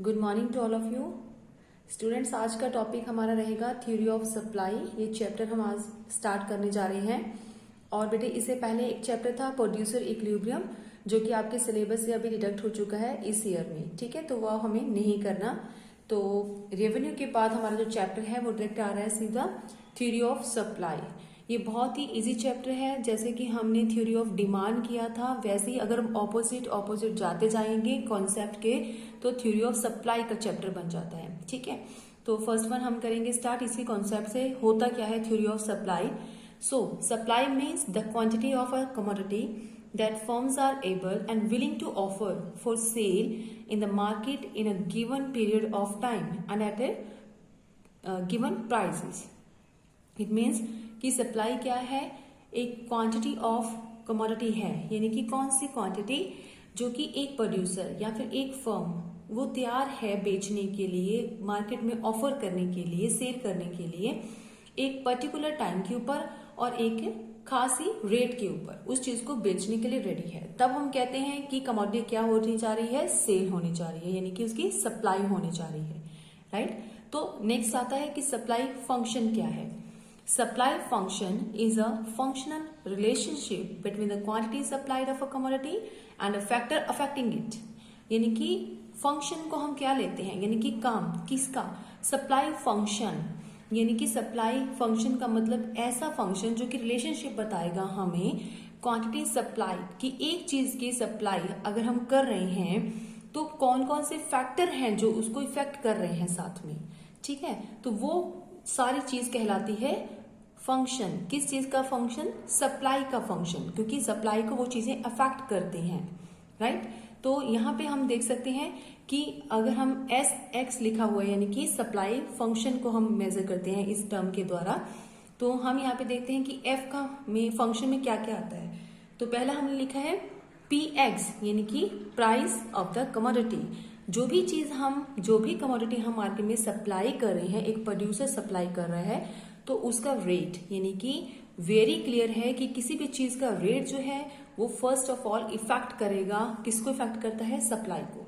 Good morning to all of you students. आज का topic हमारा रहेगा थ्योरी ऑफ सप्लाई। ये चैप्टर हम आज स्टार्ट करने जा रहे हैं। और बेटे इससे पहले एक चैप्टर था प्रोड्यूसर इक्विलिब्रियम, जो कि आपके सिलेबस से अभी डिडक्ट हो चुका है इस ईयर में, ठीक है। तो वह हमें नहीं करना। तो रेवेन्यू के बाद हमारा जो चैप्टर है वो डायरेक्ट आ रहा है सीधा थ्योरी ऑफ सप्लाई। ये बहुत ही इजी चैप्टर है। जैसे कि हमने थ्योरी ऑफ डिमांड किया था, वैसे ही अगर हम ऑपोजिट जाते जाएंगे कॉन्सेप्ट के, तो थ्योरी ऑफ सप्लाई का चैप्टर बन जाता है, ठीक है। तो फर्स्ट वन हम करेंगे स्टार्ट इसी कॉन्सेप्ट से। होता क्या है theory of supply? So supply means the quantity of a commodity that firms are able and willing to offer for sale in the market in a given period of time and at a given prices. It means कि supply क्या है? एक quantity of commodity है, यानी कि कौन सी quantity जो कि एक प्रोड्यूसर या फिर एक फर्म वो तैयार है बेचने के लिए, मार्केट में ऑफर करने के लिए, सेल करने के लिए एक पर्टिकुलर टाइम के ऊपर और एक खासी रेट के ऊपर उस चीज को बेचने के लिए रेडी है। तब हम कहते हैं कि कमोडिटी क्या होने जा रही है? सेल होने जा रही है, यानी कि उसकी सप्लाई होने जा रही है, राइट। तो नेक्स्ट आता है कि सप्लाई फंक्शन क्या है। Supply function is a functional relationship between the quantity supplied of a commodity and a factor affecting it. यानी कि फंक्शन को हम क्या लेते हैं, यानी कि काम किसका? Supply function. यानी कि सप्लाई फंक्शन का मतलब ऐसा फंक्शन जो कि रिलेशनशिप बताएगा हमें क्वांटिटी सप्लाई की, एक चीज की सप्लाई अगर हम कर रहे हैं तो कौन कौन से फैक्टर हैं जो उसको इफेक्ट कर रहे हैं साथ में, ठीक है। तो वो सारी चीज कहलाती है फंक्शन। किस चीज का फंक्शन? सप्लाई का फंक्शन, क्योंकि सप्लाई को वो चीजें अफेक्ट करते हैं, राइट। तो यहाँ पे हम देख सकते हैं कि अगर हम एस एक्स लिखा हुआ है, यानी कि सप्लाई फंक्शन को हम मेजर करते हैं इस टर्म के द्वारा, तो हम यहाँ पे देखते हैं कि एफ का में फंक्शन में क्या क्या आता है। तो पहला हमने लिखा है पी एक्स, यानी कि प्राइस ऑफ द कमोडिटी। जो भी कमोडिटी हम मार्केट में सप्लाई कर रहे हैं, एक प्रोड्यूसर सप्लाई कर रहा है, तो उसका रेट, यानी कि वेरी क्लियर है कि किसी भी चीज का रेट जो है वो फर्स्ट ऑफ ऑल इफेक्ट करेगा, किसको इफेक्ट करता है? सप्लाई को।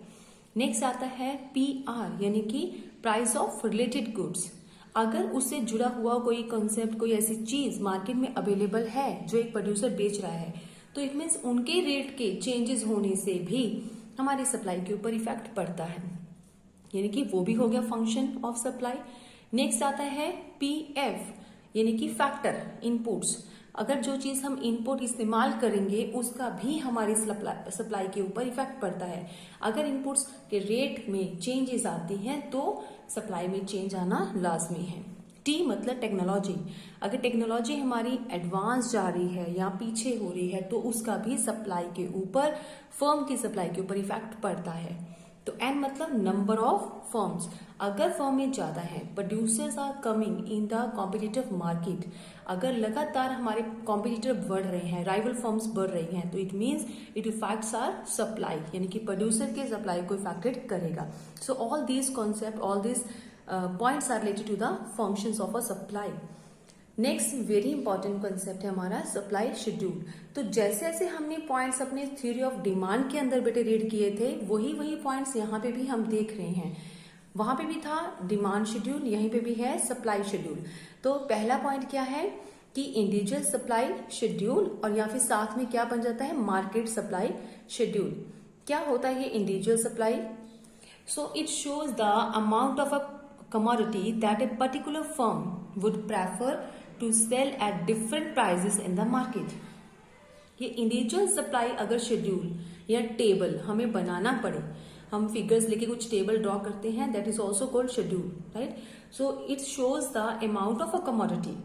नेक्स्ट आता है पी आर, यानी कि प्राइस ऑफ रिलेटेड गुड्स। अगर उससे जुड़ा हुआ कोई कॉन्सेप्ट, कोई ऐसी चीज मार्केट में अवेलेबल है जो एक प्रोड्यूसर बेच रहा है, तो इट मीन्स उनके रेट के चेंजेस होने से भी हमारी सप्लाई के ऊपर इफेक्ट पड़ता है, यानी कि वो भी हो गया फंक्शन ऑफ सप्लाई। नेक्स्ट आता है पी एफ, यानी कि फैक्टर इनपुट्स। अगर जो चीज हम इनपुट इस्तेमाल करेंगे उसका भी हमारी सप्लाई के ऊपर इफेक्ट पड़ता है। अगर इनपुट्स के रेट में चेंजेस आती हैं तो सप्लाई में चेंज आना लाजमी है। टी मतलब टेक्नोलॉजी। अगर टेक्नोलॉजी हमारी एडवांस जा रही है या पीछे हो रही है तो उसका भी सप्लाई के ऊपर, फर्म की सप्लाई के ऊपर इफेक्ट पड़ता है। तो एन मतलब नंबर ऑफ फर्म्स। अगर फर्म में ज्यादा है, producers are coming in the competitive market, अगर लगातार हमारे कॉम्पिटिटर बढ़ रहे हैं, राइवल फर्म्स बढ़ रही हैं, तो it means it effects are supply, यानी कि प्रोड्यूसर के सप्लाई को इफेक्टेड करेगा। So all this concept, all this points are related to the functions of a supply. Next very important concept है हमारा सप्लाई शेड्यूल। तो जैसे जैसे हमने पॉइंट्स अपने थ्योरी ऑफ डिमांड के अंदर बेटे रीड किए थे, वही पॉइंट्स यहाँ पे भी हम देख रहे हैं। वहां पे भी था डिमांड शेड्यूल, यहीं पे भी है सप्लाई शेड्यूल। तो पहला पॉइंट क्या है कि इंडिविजुअल सप्लाई शेड्यूल, और या फिर साथ में क्या बन जाता है? Market supply schedule. क्या होता है ये individual supply? So it shows the amount of a commodity that a particular firm would prefer to sell at different prices in the market. ये इंडिविजुअल सप्लाई अगर शेड्यूल या टेबल हमें बनाना पड़े, हम फिगर्स लेके कुछ टेबल ड्रॉ करते हैं, that is also called schedule, right. So it shows the amount of a commodity.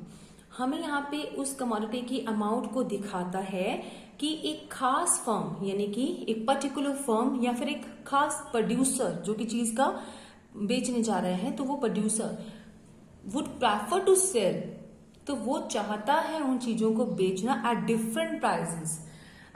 हमें यहाँ पे उस कमोडिटी की अमाउंट को दिखाता है कि एक खास फर्म, यानी कि एक पर्टिकुलर फर्म या फिर एक खास प्रोड्यूसर जो कि चीज का बेचने जा रहे हैं, तो वो producer would prefer to sell, तो वो चाहता है उन चीजों को बेचना एट डिफरेंट प्राइसेस,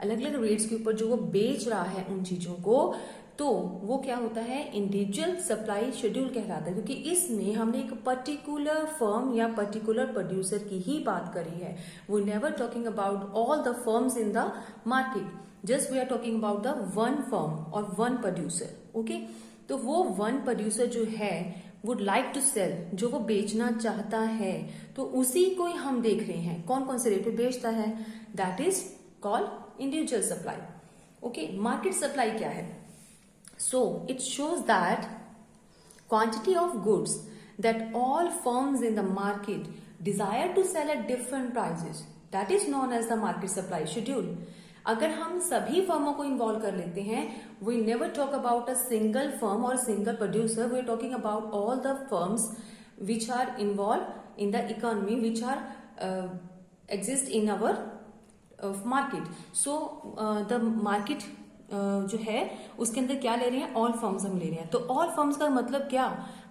अलग अलग रेट्स के ऊपर जो वो बेच रहा है उन चीजों को, तो वो क्या होता है? इंडिविजुअल सप्लाई शेड्यूल कहलाता है, क्योंकि इसमें हमने एक पर्टिकुलर फर्म या पर्टिकुलर प्रोड्यूसर की ही बात करी है। We never talking about all the firms in the market, just we are talking about the one firm और वन प्रोड्यूसर, ओके। तो वो वन प्रोड्यूसर जो है वुड लाइक टू सेल, जो वो बेचना चाहता है, तो उसी को ही हम देख रहे हैं कौन कौन से रेट पे बेचता है, that is called individual supply. Okay, market supply क्या है? So it shows that quantity of goods that all firms in the market desire to sell at different prices, that is known as the market supply schedule। अगर हम सभी फर्मों को involve कर लेते हैं, we never talk about a single firm or single producer, we are talking about all the firms which are involved in the economy, which are exist in our market। So the market जो है उसके अंदर क्या ले रहे हैं, all firms हम ले रहे हैं। तो ऑल फर्म्स का मतलब क्या,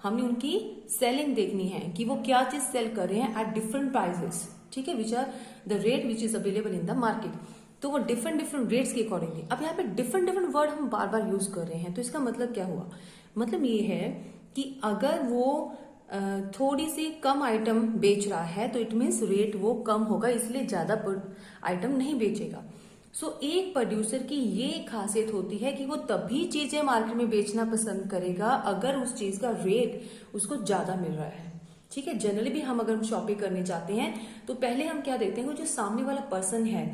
हमने उनकी सेलिंग देखनी है कि वो क्या चीज सेल कर रहे हैं एट डिफरेंट प्राइसेस, ठीक है, which are the rate which is available in the market. तो वो डिफरेंट रेट्स के अकॉर्डिंगली। अब यहाँ पे डिफरेंट वर्ड हम बार बार यूज कर रहे हैं, तो इसका मतलब क्या हुआ, मतलब ये है कि अगर वो थोड़ी सी कम आइटम बेच रहा है तो इट मीन्स रेट वो कम होगा, इसलिए ज्यादा आइटम नहीं बेचेगा। सो एक प्रोड्यूसर की ये खासियत होती है कि वो तभी चीजें मार्केट में बेचना पसंद करेगा अगर उस चीज का रेट उसको ज्यादा मिल रहा है, ठीक है। जनरली भी हम अगर शॉपिंग करने जाते हैं तो पहले हम क्या देखते हैं, वो जो सामने वाला पर्सन है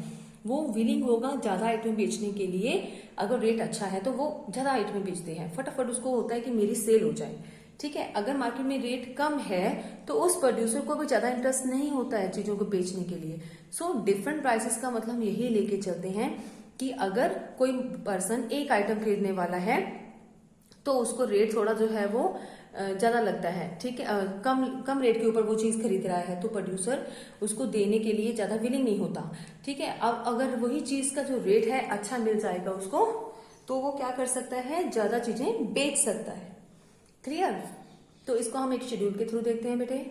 वो विलिंग होगा ज्यादा आइटम बेचने के लिए। अगर रेट अच्छा है तो वो ज्यादा आइटम बेचते हैं, फटाफट उसको होता है कि मेरी सेल हो जाए, ठीक है। अगर मार्केट में रेट कम है तो उस प्रोड्यूसर को भी ज्यादा इंटरेस्ट नहीं होता है चीजों को बेचने के लिए। सो डिफरेंट प्राइसेस का मतलब यही लेके चलते हैं कि अगर कोई पर्सन एक आइटम खरीदने वाला है तो उसको रेट थोड़ा जो है वो ज्यादा लगता है, ठीक है, कम रेट के ऊपर वो चीज खरीद रहा है तो प्रोड्यूसर उसको देने के लिए ज्यादा विलिंग नहीं होता, ठीक है। अब अगर वही चीज का जो रेट है अच्छा मिल जाएगा उसको, तो वो क्या कर सकता है, ज्यादा चीजें बेच सकता है। क्लियर? तो इसको हम एक शेड्यूल के थ्रू देखते हैं बेटे।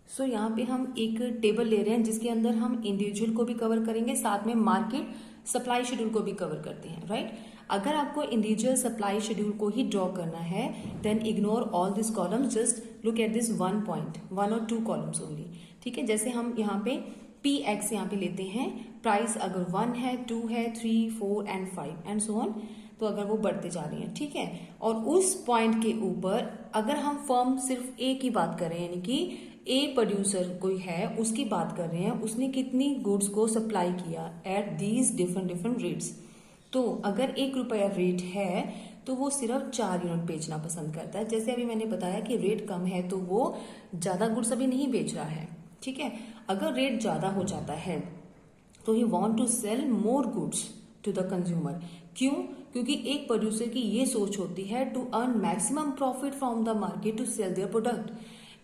सो यहाँ पे हम एक टेबल ले रहे हैं जिसके अंदर हम इंडिविजुअल को भी कवर करेंगे, साथ में मार्केट सप्लाई शेड्यूल को भी कवर करते हैं, राइट। अगर आपको इंडिविजुअल सप्लाई शेड्यूल को ही ड्रॉ करना है then ignore all this columns, just look at this one point, 1 और 2 कॉलम्स ओनली, ठीक है। जैसे हम यहाँ पे PX यहाँ पे लेते हैं, प्राइस अगर 1 है, 2 है, 3, 4 एंड 5 एंड सो ऑन, तो अगर वो बढ़ते जा रही है, ठीक है। और उस पॉइंट के ऊपर अगर हम फर्म सिर्फ ए की बात कर रहे हैं, यानी कि ए प्रोड्यूसर कोई है उसकी बात कर रहे हैं, उसने कितनी गुड्स को सप्लाई किया एट दीज डिफरेंट रेट्स, तो अगर ₹1 रेट है तो वो सिर्फ 4 यूनिट बेचना पसंद करता है। जैसे अभी मैंने बताया कि रेट कम है तो वो ज्यादा गुड्स अभी नहीं बेच रहा है, ठीक है। अगर रेट ज्यादा हो जाता है तो he want to sell more goods to the consumer. क्यों? क्योंकि एक प्रोड्यूसर की ये सोच होती है to earn maximum profit from the market to sell their product,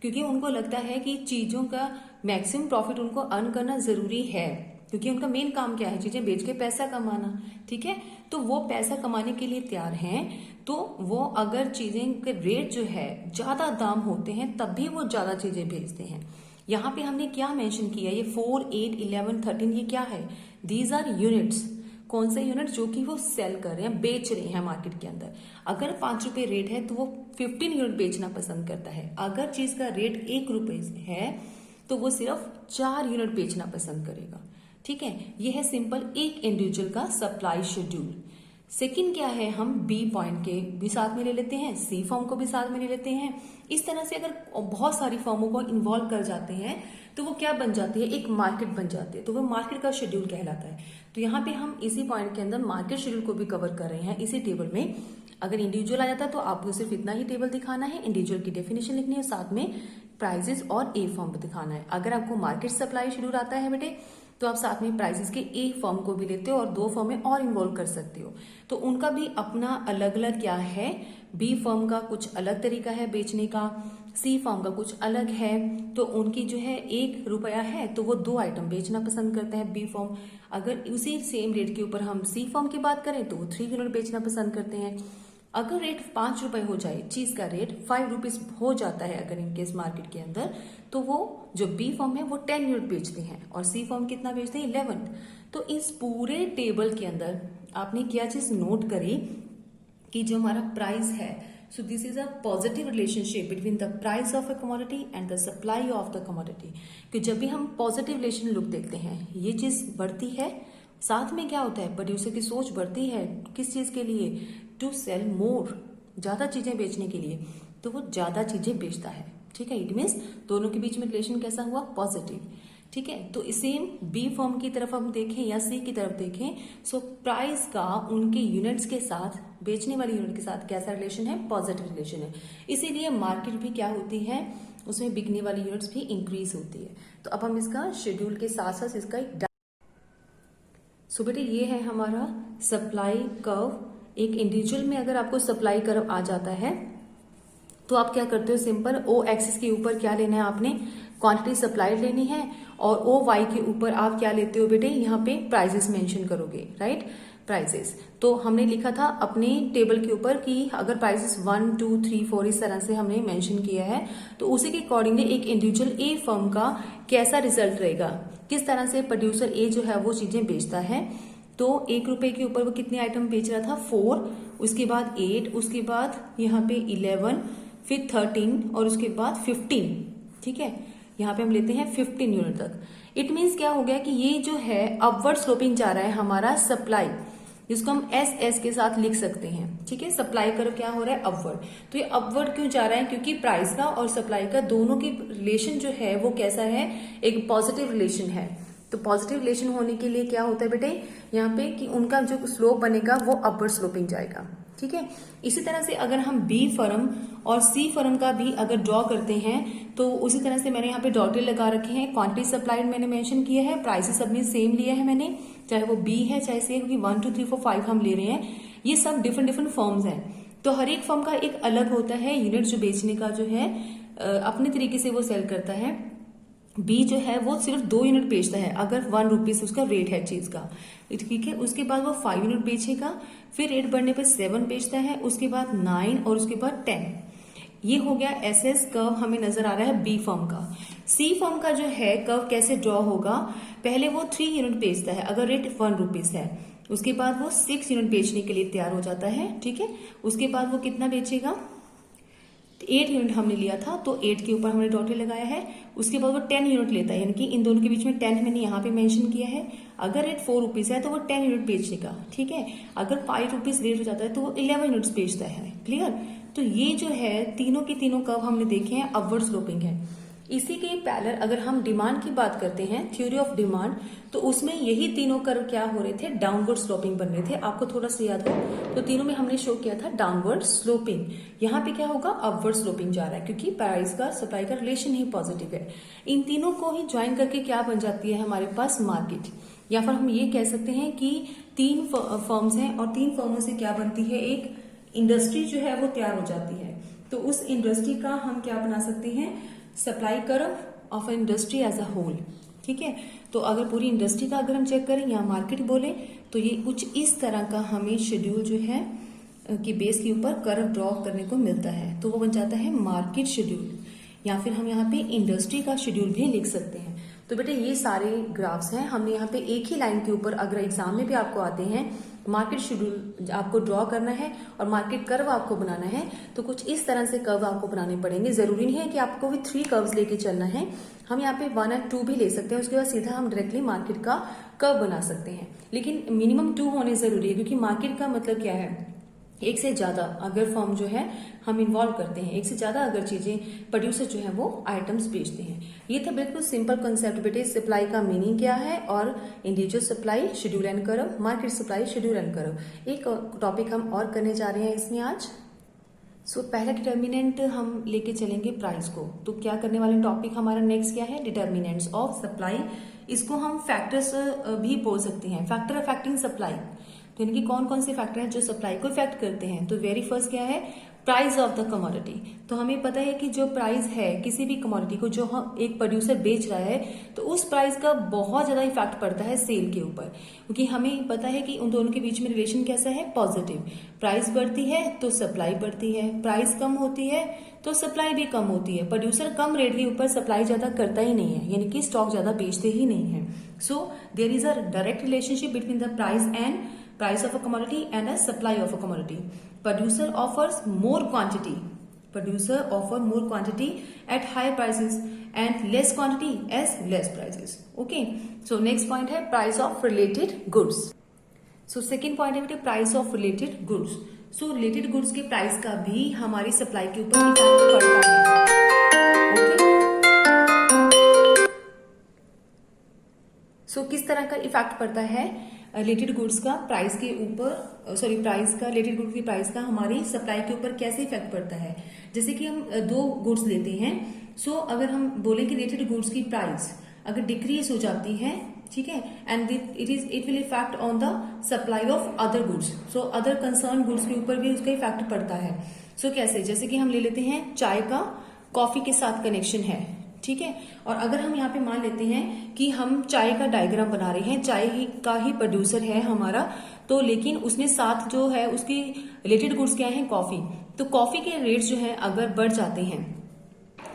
क्योंकि उनको लगता है कि चीजों का मैक्सिमम प्रॉफिट उनको अर्न करना जरूरी है, क्योंकि उनका मेन काम क्या है, चीजें बेच के पैसा कमाना, ठीक है। तो वो पैसा कमाने के लिए तैयार हैं, तो वो अगर चीजें के रेट जो है ज्यादा दाम होते हैं तभी वो ज्यादा चीजें बेचते हैं। यहाँ पे हमने क्या मेंशन किया, ये 4, 8, 11, 13 ये क्या है, दीज आर यूनिट्स। कौन से यूनिट? जो कि वो सेल कर रहे हैं, बेच रहे हैं मार्केट के अंदर। अगर ₹5 रेट है तो वो 15 यूनिट बेचना पसंद करता है। अगर चीज का रेट ₹1 है तो वो सिर्फ 4 यूनिट बेचना पसंद करेगा, ठीक है। ये है सिंपल एक इंडिविजुअल का सप्लाई शेड्यूल। सेकंड क्या है, हम बी पॉइंट के भी साथ में ले लेते हैं, सी फर्म को भी साथ में ले लेते हैं। इस तरह से अगर बहुत सारी फर्मों को इन्वॉल्व कर जाते हैं तो वो क्या बन जाती है, एक मार्केट बन जाती है, तो वो मार्केट का शेड्यूल कहलाता है। तो यहाँ पे हम इसी पॉइंट के अंदर मार्केट शेड्यूल को भी कवर कर रहे हैं इसी टेबल में। अगर इंडिविजुअल आ जाता तो आपको सिर्फ इतना ही टेबल दिखाना है, इंडिविजुअल की डेफिनेशन लिखनी है, साथ में प्राइजेस और ए फर्म दिखाना है। अगर आपको मार्केट सप्लाई शेड्यूल आता है बेटे तो आप साथ में प्राइसेस के ए फर्म को भी लेते हो और 2 फर्में और इन्वॉल्व कर सकते हो, तो उनका भी अपना अलग अलग क्या है, बी फर्म का कुछ अलग तरीका है बेचने का, सी फर्म का कुछ अलग है। तो उनकी जो है ₹1 है तो वो 2 आइटम बेचना पसंद करते हैं बी फर्म। अगर उसी सेम रेट के ऊपर हम सी फर्म की बात करें तो वो 3 यूनिट बेचना पसंद करते हैं। अगर रेट ₹5 हो जाए, चीज का रेट ₹5 हो जाता है अगर इनकेस मार्केट के अंदर, तो वो जो बी फर्म है वो 10 यूनिट बेचते हैं और सी फर्म कितना बेचते हैं, 11। तो इस पूरे टेबल के अंदर आपने क्या चीज नोट करी कि जो हमारा प्राइस है, so this is a positive relationship between the price of a commodity and the supply of the commodity. कि जब भी हम पॉजिटिव रिलेशन लुक देखते हैं, ये चीज बढ़ती है, साथ में क्या होता है, प्रोड्यूसर की सोच बढ़ती है किस चीज के लिए, टू सेल मोर, ज्यादा चीजें बेचने के लिए, तो वो ज्यादा चीजें बेचता है। ठीक है, इट मीन्स दोनों के बीच में रिलेशन कैसा हुआ, पॉजिटिव। ठीक है, तो सेम बी फर्म की तरफ हम देखें या सी की तरफ देखें, सो प्राइस का उनके यूनिट्स के साथ, बेचने वाले यूनिट के साथ कैसा रिलेशन है, पॉजिटिव रिलेशन है। इसीलिए मार्केट भी क्या होती है, उसमें बिकने वाली यूनिट्स भी इंक्रीज होती है। तो अब हम इसका शेड्यूल के साथ साथ इसका एक सो बेटे ये है हमारा सप्लाई कर्व। एक इंडिविजुअल में अगर आपको सप्लाई कर्व आ जाता है तो आप क्या करते हो, सिंपल ओ एक्सिस के ऊपर क्या लेना है आपने, क्वांटिटी सप्लाइड लेनी है, और ओ वाई के ऊपर आप क्या लेते हो बेटे, यहाँ पे प्राइसेस मेंशन करोगे, राइट, प्राइसेस। तो हमने लिखा था अपने टेबल के ऊपर कि अगर प्राइसेस 1, 2, 3, 4 इस तरह से हमने मेंशन किया है, तो उसी के अकॉर्डिंगली एक इंडिविजुअल ए फर्म का कैसा रिजल्ट रहेगा, किस तरह से प्रोड्यूसर ए जो है वो चीजें बेचता है। तो 1 रुपए के ऊपर वो कितने आइटम बेच रहा था, 4, उसके बाद 8, उसके बाद यहाँ पे 11, फिर 13 और उसके बाद 15। ठीक है, यहाँ पे हम लेते हैं 15 यूनिट तक। इट मीन्स क्या हो गया कि ये जो है अपवर्ड स्लोपिंग जा रहा है हमारा सप्लाई, जिसको हम एस के साथ लिख सकते हैं। ठीक है, सप्लाई कर्व क्या हो रहा है, अपवर्ड। तो ये अपवर्ड क्यों जा रहा है, क्योंकि प्राइस का और सप्लाई का दोनों की रिलेशन जो है वो कैसा है, एक पॉजिटिव रिलेशन है। तो पॉजिटिव रिलेशन होने के लिए क्या होता है बेटे, यहाँ पे कि उनका जो स्लोप बनेगा वो अपवर्ड स्लोपिंग जाएगा। ठीक है, इसी तरह से अगर हम बी फर्म और सी फर्म का भी अगर ड्रॉ करते हैं तो उसी तरह से मैंने यहाँ पे डॉटेड लगा रखे हैं। क्वांटिटी सप्लाइड मैंने मेंशन किया है, प्राइसेस सबने सेम लिया है मैंने, चाहे वो बी है चाहे सी है, क्योंकि 1, 2, 3, 4, 5 हम ले रहे हैं, ये सब डिफरेंट डिफरेंट फर्म्स हैं। तो हर एक फर्म का एक अलग होता है यूनिट जो बेचने का जो है अपने तरीके से वो सेल करता है। बी जो है वो सिर्फ 2 यूनिट बेचता है, अगर 1 रुपीज उसका रेट है चीज का, ठीक है। उसके बाद वो 5 यूनिट बेचेगा, फिर रेट बढ़ने पे 7 बेचता है, उसके बाद 9 और उसके बाद 10। ये हो गया एसएस कर्व हमें नजर आ रहा है बी फर्म का। सी फर्म का जो है कर्व कैसे ड्रॉ होगा, पहले वो 3 यूनिट बेचता है अगर रेट 1 रुपीज है, उसके बाद वो 6 यूनिट बेचने के लिए तैयार हो जाता है। ठीक है, उसके बाद वो कितना बेचेगा, 8 यूनिट हमने लिया था तो 8 के ऊपर हमने डॉटेड लगाया है। उसके बाद वो 10 यूनिट लेता है, यानी कि इन दोनों के बीच में 10 मैंने यहाँ पे मेंशन किया है। अगर रेट 4 रुपीज है तो वो 10 यूनिट बेचेगा। ठीक है, अगर 5 रुपीज रेट हो जाता है तो वो 11 यूनिट्स बेचता है। क्लियर, तो ये जो है तीनों के तीनों कर्व हमने देखे हैं, अपवर्ड स्लोपिंग है। इसी के पैरेलल अगर हम डिमांड की बात करते हैं, थ्योरी ऑफ डिमांड, तो उसमें यही तीनों कर्व क्या हो रहे थे, डाउनवर्ड स्लोपिंग बन रहे थे। आपको थोड़ा सा याद हो तो तीनों में हमने शो किया था डाउनवर्ड स्लोपिंग। यहाँ पे क्या होगा, अपवर्ड स्लोपिंग जा रहा है, क्योंकि प्राइस का सप्लाई का रिलेशन ही पॉजिटिव है। इन तीनों को ही ज्वाइन करके क्या बन जाती है हमारे पास मार्केट, या फिर हम ये कह सकते हैं कि 3 फर्म्स हैं और 3 फर्मों से क्या बनती है, एक इंडस्ट्री जो है वो तैयार हो जाती है। तो उस इंडस्ट्री का हम क्या बना सकते हैं, supply curve of industry as a whole. ठीक है, तो अगर पूरी इंडस्ट्री का अगर हम चेक करें या मार्केट बोले तो ये कुछ इस तरह का हमें शेड्यूल जो है कि बेस के ऊपर कर्व ड्रॉ करने को मिलता है, तो वो बन जाता है मार्केट शेड्यूल, या फिर हम यहाँ पे इंडस्ट्री का शेड्यूल भी लिख सकते हैं। तो बेटे ये सारे ग्राफ्स हैं, हमने यहाँ पे एक ही लाइन के ऊपर अगर एग्जाम में भी आपको आते हैं मार्केट शेड्यूल आपको ड्रॉ करना है और मार्केट कर्व आपको बनाना है, तो कुछ इस तरह से कर्व आपको बनाने पड़ेंगे। जरूरी नहीं है कि आपको भी 3 कर्व्स लेके चलना है, हम यहाँ पे 1 और 2 भी ले सकते हैं, उसके बाद सीधा हम डायरेक्टली मार्केट का कर्व बना सकते हैं। लेकिन मिनिमम 2 होने जरूरी है, क्योंकि मार्केट का मतलब क्या है, एक से ज्यादा अगर फर्म जो है हम इन्वॉल्व करते हैं, एक से ज्यादा अगर चीजें प्रोड्यूसर जो है वो आइटम्स बेचते हैं। ये था बिल्कुल सिंपल कंसेप्ट बेटे, सप्लाई का मीनिंग क्या है और individual supply schedule and curve, market supply schedule and curve. एक टॉपिक हम और करने जा रहे हैं इसमें आज। सो पहला डिटर्मिनेंट हम लेके चलेंगे प्राइस को। तो क्या करने वाले टॉपिक हमारा नेक्स्ट क्या है, डिटर्मिनेंट्स ऑफ सप्लाई। इसको हम फैक्टर्स भी बोल सकते हैं, फैक्टर अफेक्टिंग सप्लाई। तो यानी कि कौन कौन से फैक्टर हैं जो सप्लाई को इफेक्ट करते हैं। तो वेरी फर्स्ट क्या है, प्राइस ऑफ द कमोडिटी। तो हमें पता है कि जो प्राइस है किसी भी कमोडिटी को जो एक प्रोड्यूसर बेच रहा है, तो उस प्राइस का बहुत ज्यादा इफेक्ट पड़ता है सेल के ऊपर, क्योंकि हमें पता है कि उन दोनों के बीच में रिलेशन कैसा है, पॉजिटिव। प्राइस बढ़ती है तो सप्लाई बढ़ती है, प्राइस कम होती है तो सप्लाई भी कम होती है। प्रोड्यूसर कम रेट के ऊपर सप्लाई ज्यादा करता ही नहीं है, यानी कि स्टॉक ज्यादा बेचते ही नहीं है। So there is a direct relationship between the price of a commodity and a supply of a commodity. Producer offers more quantity. Producer offer more quantity at high prices and less quantity as less prices. Okay. So next point है price of related goods. So second point है बेटे price of related goods. So related goods के price का भी हमारी supply के ऊपर effect पड़ता है। ओके, सो किस तरह का इफेक्ट पड़ता है रिलेटेड गुड्स का प्राइस के ऊपर, रिलेटेड गुड्स की प्राइस का हमारी सप्लाई के ऊपर कैसे इफेक्ट पड़ता है। जैसे कि हम दो गुड्स लेते हैं, सो अगर हम बोले कि रिलेटेड गुड्स की प्राइस अगर डिक्रीज हो जाती है, ठीक है, and it will effect on the supply of other goods, so other concern goods के ऊपर भी उसका इफेक्ट पड़ता है। सो कैसे, जैसे कि हम ले लेते हैं चाय का कॉफी के साथ कनेक्शन है, ठीक है, और अगर हम यहाँ पे मान लेते हैं कि हम चाय का डायग्राम बना रहे हैं, चाय का ही प्रोड्यूसर है हमारा, तो लेकिन उसने साथ जो है उसकी रिलेटेड गुड्स क्या है, कॉफी, तो कॉफी के रेट्स जो है अगर बढ़ जाते हैं,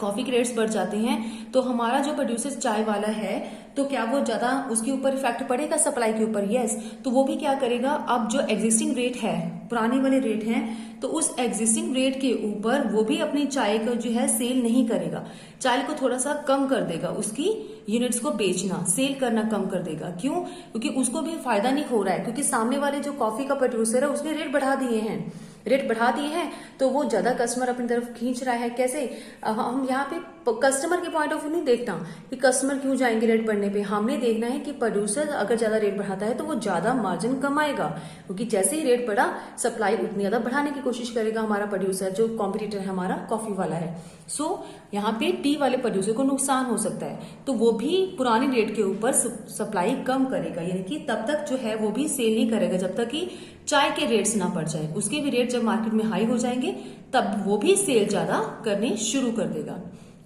कॉफी के रेट्स बढ़ जाते हैं, तो हमारा जो प्रोड्यूसर चाय वाला है तो क्या वो ज्यादा उसके ऊपर इफेक्ट पड़ेगा सप्लाई के ऊपर, यस, तो वो भी क्या करेगा, अब जो एग्जिस्टिंग रेट है, पुराने वाले रेट हैं, तो उस एग्जिस्टिंग रेट के ऊपर वो भी अपनी चाय को जो है सेल नहीं करेगा, चाय को थोड़ा सा कम कर देगा, उसकी यूनिट्स को बेचना, सेल करना कम कर देगा। क्यों? क्योंकि उसको भी फायदा नहीं हो रहा है, क्योंकि सामने वाले जो कॉफी का प्रोड्यूसर है उसने रेट बढ़ा दिए हैं, रेट बढ़ा दिए हैं, तो वो ज्यादा कस्टमर अपनी तरफ खींच रहा है। कैसे, हम यहाँ पे कस्टमर के पॉइंट ऑफ व्यू नहीं देखता कि कस्टमर क्यों जाएंगे रेट बढ़ने पे, हमने देखना है कि प्रोड्यूसर अगर ज्यादा रेट बढ़ाता है तो वो ज्यादा मार्जिन कमाएगा, क्योंकि जैसे ही रेट बढ़ा सप्लाई उतनी ज्यादा बढ़ाने की कोशिश करेगा हमारा प्रोड्यूसर, जो कॉम्पिटिटर है हमारा कॉफी वाला है। सो यहाँ पे टी वाले प्रोड्यूसर को नुकसान हो सकता है, तो वो भी पुराने रेट के ऊपर सप्लाई कम करेगा, यानी कि तब तक जो है वो भी सेल नहीं करेगा जब तक कि चाय के रेट्स ना बढ़ जाए। उसके भी रेट जब मार्केट में हाई हो जाएंगे तब वो भी सेल ज्यादा करने शुरू कर देगा।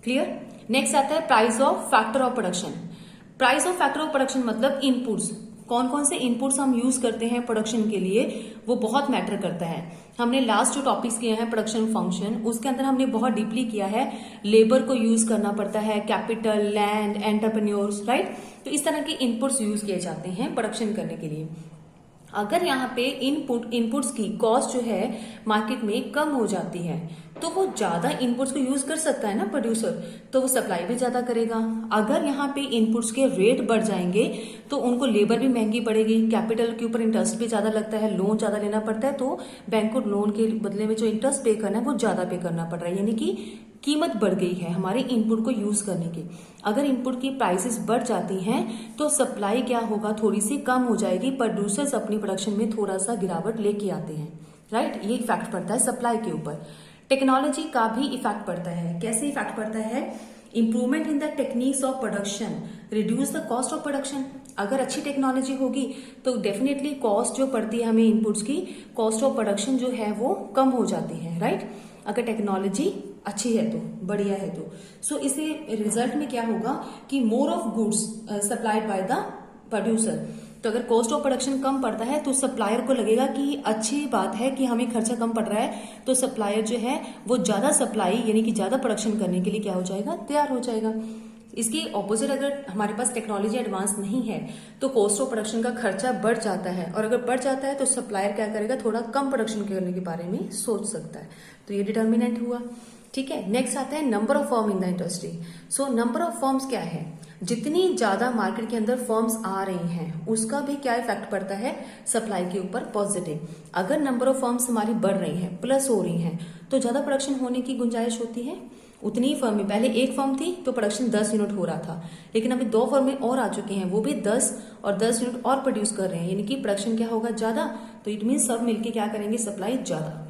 क्लियर? नेक्स्ट आता है price of factor of production. Price of factor of production मतलब इनपुट्स, कौन कौन से इनपुट्स हम यूज करते हैं प्रोडक्शन के लिए, वो बहुत मैटर करता है। हमने लास्ट जो टॉपिक्स किए हैं प्रोडक्शन फंक्शन, उसके अंदर हमने बहुत डीपली किया है, लेबर को यूज करना पड़ता है, कैपिटल, लैंड, एंटरप्रेन्योर्स, राइट, तो इस तरह के इनपुट्स यूज किए जाते हैं प्रोडक्शन करने के लिए। अगर यहाँ पे इनपुट्स की कॉस्ट जो है मार्केट में कम हो जाती है तो वो ज्यादा इनपुट्स को यूज कर सकता है ना प्रोड्यूसर, तो वो सप्लाई भी ज्यादा करेगा। अगर यहाँ पे इनपुट्स के रेट बढ़ जाएंगे तो उनको लेबर भी महंगी पड़ेगी, कैपिटल के ऊपर इंटरेस्ट भी ज्यादा लगता है, लोन ज्यादा लेना पड़ता है, तो बैंक को लोन के बदले में जो इंटरेस्ट पे करना है वो ज्यादा पे करना पड़ रहा है, यानी कि कीमत बढ़ गई है हमारे इनपुट को यूज करने की। अगर इनपुट की प्राइसेस बढ़ जाती हैं तो सप्लाई क्या होगा, थोड़ी सी कम हो जाएगी, प्रोड्यूसर्स अपनी प्रोडक्शन में थोड़ा सा गिरावट लेके आते हैं, राइट, ये इफेक्ट पड़ता है सप्लाई के ऊपर। टेक्नोलॉजी का भी इफेक्ट पड़ता है। कैसे इफेक्ट पड़ता है? Improvement in the techniques of production reduce the cost of production. अगर अच्छी टेक्नोलॉजी होगी तो डेफिनेटली कॉस्ट जो पड़ती है हमें इनपुट्स की, कॉस्ट ऑफ प्रोडक्शन जो है वो कम हो जाती है, राइट, अगर टेक्नोलॉजी अच्छी है तो, बढ़िया है तो। सो इसे रिजल्ट में क्या होगा कि more of goods supplied by the producer. तो अगर कॉस्ट ऑफ प्रोडक्शन कम पड़ता है तो सप्लायर को लगेगा कि अच्छी बात है कि हमें खर्चा कम पड़ रहा है, तो सप्लायर जो है वो ज्यादा सप्लाई यानी कि ज्यादा प्रोडक्शन करने के लिए क्या हो जाएगा, तैयार हो जाएगा। इसके ऑपोजिट अगर हमारे पास टेक्नोलॉजी एडवांस नहीं है तो कॉस्ट ऑफ प्रोडक्शन का खर्चा बढ़ जाता है, और अगर बढ़ जाता है तो सप्लायर क्या करेगा, थोड़ा कम प्रोडक्शन करने के बारे में सोच सकता है। तो ये डिटर्मिनेंट हुआ, ठीक है। नेक्स्ट आता है number of firm in the industry. So number of firms क्या है, जितनी ज्यादा मार्केट के अंदर फर्म्स आ रही हैं उसका भी क्या इफेक्ट पड़ता है सप्लाई के ऊपर, पॉजिटिव। अगर नंबर ऑफ फर्म्स हमारी बढ़ रही हैं, प्लस हो रही हैं, तो ज्यादा प्रोडक्शन होने की गुंजाइश होती है। उतनी ही फर्म में, पहले एक फर्म थी तो प्रोडक्शन 10 यूनिट हो रहा था, लेकिन अभी 2 फर्में और आ चुकी हैं, वो भी 10 और 10 यूनिट और प्रोड्यूस कर रहे हैं, यानी कि प्रोडक्शन क्या होगा, ज्यादा। तो इट मीन सब मिलके क्या करेंगे, सप्लाई ज्यादा।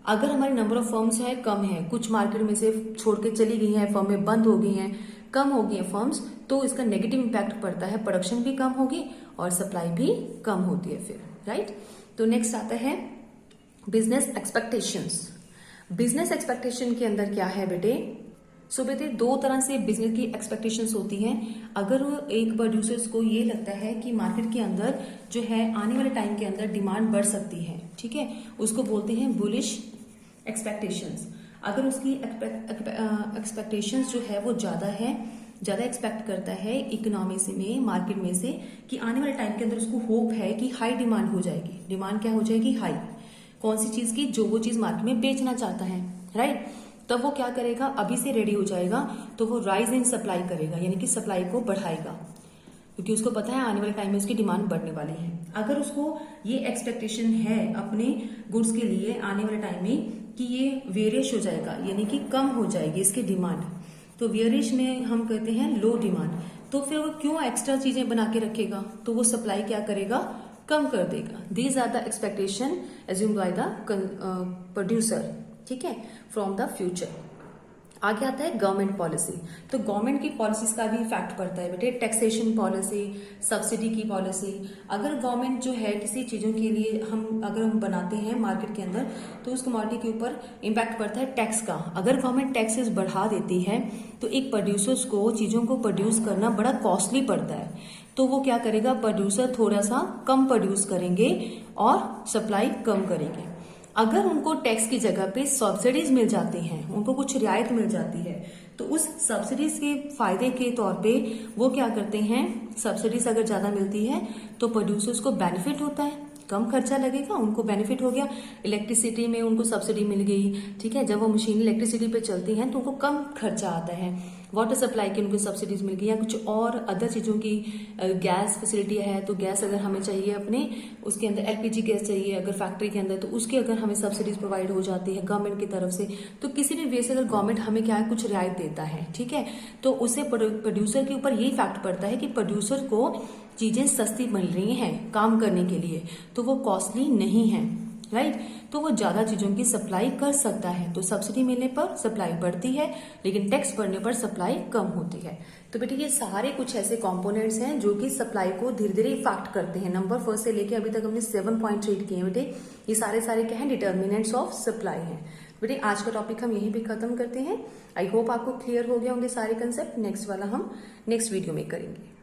अगर हमारी नंबर ऑफ फर्म्स है कम है, कुछ मार्केट में से छोड़ के चली गई हैं, फर्में बंद हो गई हैं, कम हो गई हैं फर्म्स, तो इसका नेगेटिव इंपैक्ट पड़ता है, प्रोडक्शन भी कम होगी और सप्लाई भी कम होती है फिर, राइट। तो नेक्स्ट आता है बिजनेस एक्सपेक्टेशंस। बिजनेस एक्सपेक्टेशन के अंदर क्या है बेटे, सो बेटे 2 तरह से बिजनेस की एक्सपेक्टेशंस होती हैं। अगर एक प्रोड्यूसर्स को ये लगता है कि मार्केट के अंदर जो है आने वाले टाइम के अंदर डिमांड बढ़ सकती है, ठीक है, उसको बोलते हैं बुलिश एक्सपेक्टेशंस। अगर उसकी एक्सपेक्टेशंस जो है वो ज्यादा है, ज्यादा एक्सपेक्ट करता है इकोनॉमी से में, मार्केट में से, कि आने वाले टाइम के अंदर उसको होप है कि हाई डिमांड हो जाएगी। डिमांड क्या हो जाएगी, हाई, कौन सी चीज की, जो वो चीज मार्केट में बेचना चाहता है, राइट। तब वो क्या करेगा, अभी से रेडी हो जाएगा, तो वो राइज इन सप्लाई करेगा, यानी कि सप्लाई को बढ़ाएगा। क्योंकि उसको पता है आने वाले टाइम में उसकी डिमांड बढ़ने वाली है। अगर उसको ये एक्सपेक्टेशन है अपने गुड्स के लिए आने वाले टाइम में कि ये वेरिश हो जाएगा, यानी कि कम हो जाएगी इसकी डिमांड, तो वेरिश में हम कहते हैं लो डिमांड, तो फिर वो क्यों एक्स्ट्रा चीजें बना के रखेगा, तो वो सप्लाई क्या करेगा, कम कर देगा। These are the expectation assumed by the producer, ठीक है, फ्रॉम द फ्यूचर। आगे आता है गवर्नमेंट पॉलिसी। तो गवर्नमेंट की पॉलिसीज का भी इफेक्ट पड़ता है बेटे, टैक्सेशन पॉलिसी, सब्सिडी की पॉलिसी। अगर गवर्नमेंट जो है किसी चीजों के लिए अगर हम बनाते हैं मार्केट के अंदर, तो उस कमोडिटी के ऊपर इम्पैक्ट पड़ता है टैक्स का। अगर गवर्नमेंट टैक्सेस बढ़ा देती है तो एक प्रोड्यूसर्स को चीजों को प्रोड्यूस करना बड़ा कॉस्टली पड़ता है, तो वो क्या करेगा, प्रोड्यूसर थोड़ा सा कम प्रोड्यूस करेंगे और सप्लाई कम करेंगे। अगर उनको टैक्स की जगह पे सब्सिडीज मिल जाती हैं, उनको कुछ रियायत मिल जाती है, तो उस सब्सिडीज के फायदे के तौर पे वो क्या करते हैं, सब्सिडीज अगर ज्यादा मिलती है तो प्रोड्यूसर्स को बेनिफिट होता है, कम खर्चा लगेगा, उनको बेनिफिट हो गया। इलेक्ट्रिसिटी में उनको सब्सिडी मिल गई, ठीक है, जब वो मशीन इलेक्ट्रिसिटी पे चलती हैं तो उनको कम खर्चा आता है। वाटर सप्लाई की उनको सब्सिडीज मिल गई, या कुछ और अदर चीजों की गैस फैसिलिटी है, तो गैस अगर हमें चाहिए अपने उसके अंदर एलपीजी गैस चाहिए अगर फैक्ट्री के अंदर, तो उसकी अगर हमें सब्सिडीज प्रोवाइड हो जाती है गवर्नमेंट की तरफ से, तो किसी भी वे से अगर गवर्नमेंट हमें क्या है कुछ रियायत देता है, ठीक है, तो उससे प्रोड्यूसर के ऊपर यही फैक्ट पड़ता है कि प्रोड्यूसर को चीजें सस्ती मिल रही हैं काम करने के लिए, तो वो कॉस्टली नहीं है, राइट, तो वो ज्यादा चीजों की सप्लाई कर सकता है। तो सब्सिडी मिलने पर सप्लाई बढ़ती है, लेकिन टैक्स बढ़ने पर सप्लाई कम होती है। तो बेटे ये सारे कुछ ऐसे कंपोनेंट्स हैं जो कि सप्लाई को धीरे धीरे इफेक्ट करते हैं। नंबर फर्स्ट से लेके अभी तक हमने 7 पॉइंट रीड किए बेटे, ये सारे क्या हैं, डिटर्मिनेंट्स ऑफ सप्लाई हैं। बेटे आज का टॉपिक हम यहीं पे खत्म करते हैं। आई होप आपको क्लियर हो गया होंगे सारे कंसेप्ट। नेक्स्ट वाला हम नेक्स्ट वीडियो में करेंगे।